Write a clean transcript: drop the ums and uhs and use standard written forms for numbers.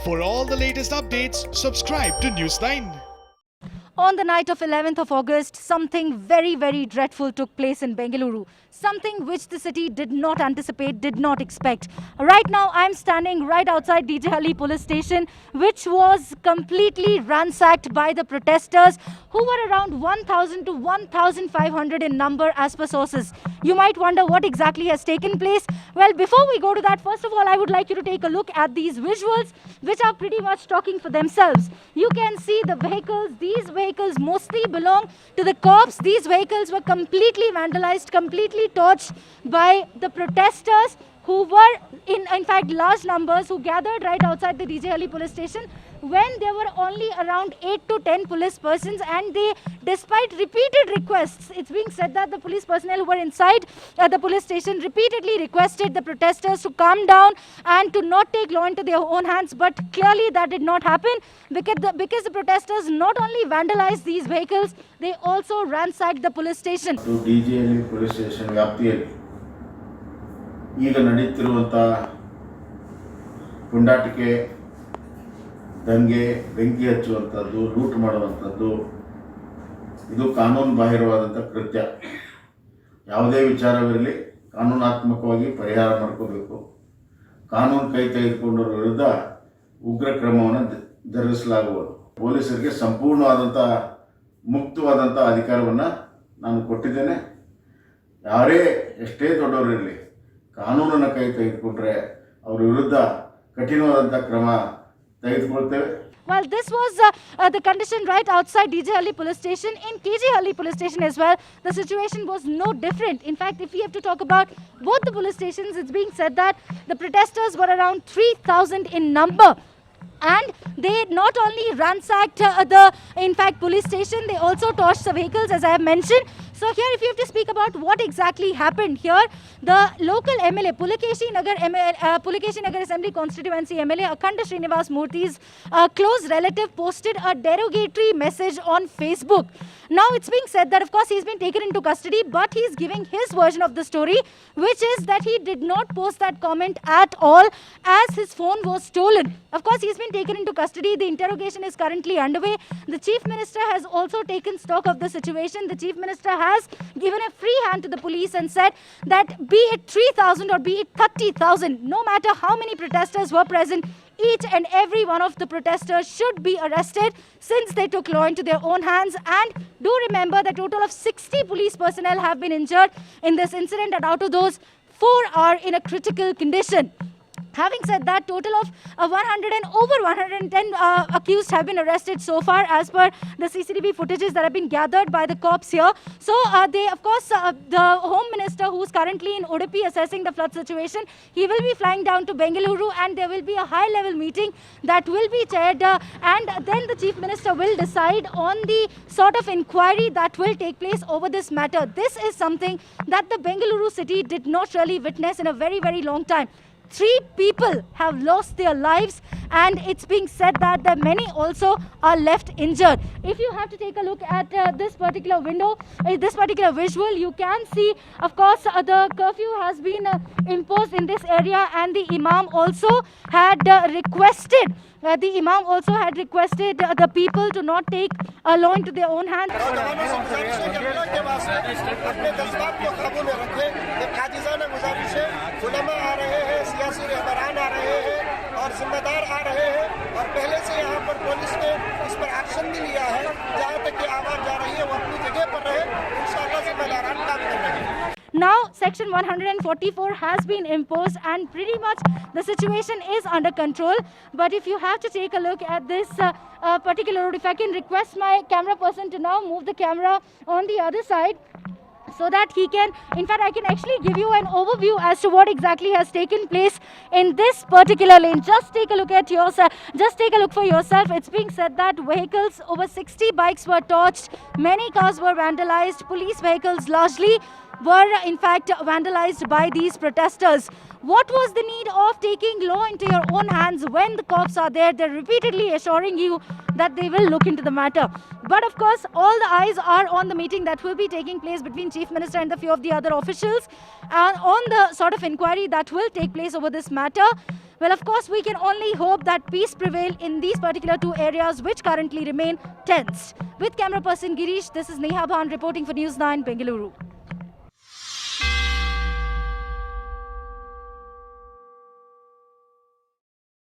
For all the latest updates, subscribe to News9. On the night of 11th of August, something very, very dreadful took place in Bengaluru. Something which the city did not anticipate, did not expect. Right now, I'm standing right outside DJ Halli police station, which was completely ransacked by the protesters, who were around 1,000 to 1,500 in number as per sources. You might wonder what exactly has taken place. Well, before we go to that, first of all, I would like you to take a look at these visuals, which are pretty much talking for themselves. You can see the vehicles. These vehicles mostly belong to the cops. These vehicles were completely vandalized, completely torched by the protesters, who were in fact large numbers, who gathered right outside the DJ Halli police station when there were only around 8 to 10 police persons, and they, despite repeated requests, it's being said that the police personnel who were inside the police station repeatedly requested the protesters to calm down and to not take law into their own hands, but clearly that did not happen because the protesters not only vandalized these vehicles, they also ransacked the police station. DJ Halli police station ವ್ಯಾಪ್ತಿಯಲ್ಲಿ ಈಗ ನಡೆಯುತ್ತಿರುವಂತ ಪುಂಡಾಟಿಕೆ, ದಂಗೆ, ಬೆಂಕಿ ಹಚ್ಚುವಂಥದ್ದು, loot ಮಾಡುವಂಥದ್ದು, ಇದು ಕಾನೂನು ಬಾಹಿರವಾದಂಥ ಕೃತ್ಯ. ಯಾವುದೇ ವಿಚಾರವಿರಲಿ ಕಾನೂನಾತ್ಮಕವಾಗಿ ಪರಿಹಾರ ಮಾಡ್ಕೋಬೇಕು. ಕಾನೂನು ಕೈ ತೆಗೆದುಕೊಂಡರ ವಿರುದ್ಧ ಉಗ್ರ ಕ್ರಮವನ್ನು ಜರುಗಿಸಲಾಗುವುದು. ಪೊಲೀಸರಿಗೆ ಸಂಪೂರ್ಣವಾದಂಥ ಮುಕ್ತವಾದಂಥ ಅಧಿಕಾರವನ್ನು ನಾನು ಕೊಟ್ಟಿದ್ದೇನೆ. ಯಾರೇ ಎಷ್ಟೇ ದೊಡ್ಡವರಿರಲಿ ಕಾನೂನನ್ನು ಕೈ ತೆಗೆದುಕೊಂಡ್ರೆ ಅವರ ವಿರುದ್ಧ ಕಠಿಣವಾದಂಥ ಕ್ರಮ ತೆಗೆದುಕೊಳ್ತೇವೆ. Well, this was the condition right outside DJ Halli police station. In KG Halli police station as well, the situation was no different. In fact, if we have to talk about both the police stations, it's being said that the protesters were around 3,000 in number. And they not only ransacked police station, they also torched the vehicles, as I have mentioned. So here, if you have to speak about what exactly happened here, the local MLA, Pulakeshi Nagar Assembly Constituency MLA Akhanda Srinivas Murthy's close relative posted a derogatory message on Facebook. Now it's being said that of course he's been taken into custody, but he's giving his version of the story, which is that he did not post that comment at all, as his phone was stolen. Of course, he's been taken into custody. The interrogation is currently underway. The Chief Minister has also taken stock of the situation. The Chief Minister has given a free hand to the police and said that be it 3,000 or be it 30,000, no matter how many protesters were present, each and every one of the protesters should be arrested, since they took law into their own hands. And do remember that a total of 60 police personnel have been injured in this incident, and out of those, 4 are in a critical condition. Having said that, total of 110 accused have been arrested so far, as per the CCTV footages that have been gathered by the cops here. So they, of course, the Home Minister, who's currently in Udupi assessing the flood situation, he will be flying down to Bengaluru, and there will be a high-level meeting that will be chaired, and then the Chief Minister will decide on the sort of inquiry that will take place over this matter. This is something that the Bengaluru city did not really witness in a very, very long time. 3 people have lost their lives, and it's being said that many also are left injured. If you have to take a look at this particular window, this particular visual, you can see, of course, the curfew has been imposed in this area, and the Imam also had requested the people to not take law into their own hands. सियासी रहबरान आ रहे हैं और जिम्मेदार आ रहे हैं, और पहले से यहाँ पर पुलिस ने इस पर एक्शन भी लिया है. जहाँ तक की आवाज जा रही है वो अपनी जगह पर रहे, इंशाअल्लाह जिम्मेदारान काम कर रहे हैं. Now, Section 144 has been imposed, and pretty much the situation is under control. But if you have to take a look at this particular road, if I can request my camera person to now move the camera on the other side, so that he can, in fact, I can actually give you an overview as to what exactly has taken place in this particular lane. Just take a look at yourself. Just take a look for yourself. It's being said that vehicles, over 60 bikes were torched, many cars were vandalized, police vehicles largely were in fact vandalized by these protesters. What was the need of taking law into your own hands when the cops are there? They're repeatedly assuring you that they will look into the matter. But of course, all the eyes are on the meeting that will be taking place between Chief Minister and a few of the other officials, and on the sort of inquiry that will take place over this matter. Well, of course, we can only hope that peace prevail in these particular two areas which currently remain tense. With camera person Girish, this is Neha Bhan reporting for News 9, Bengaluru.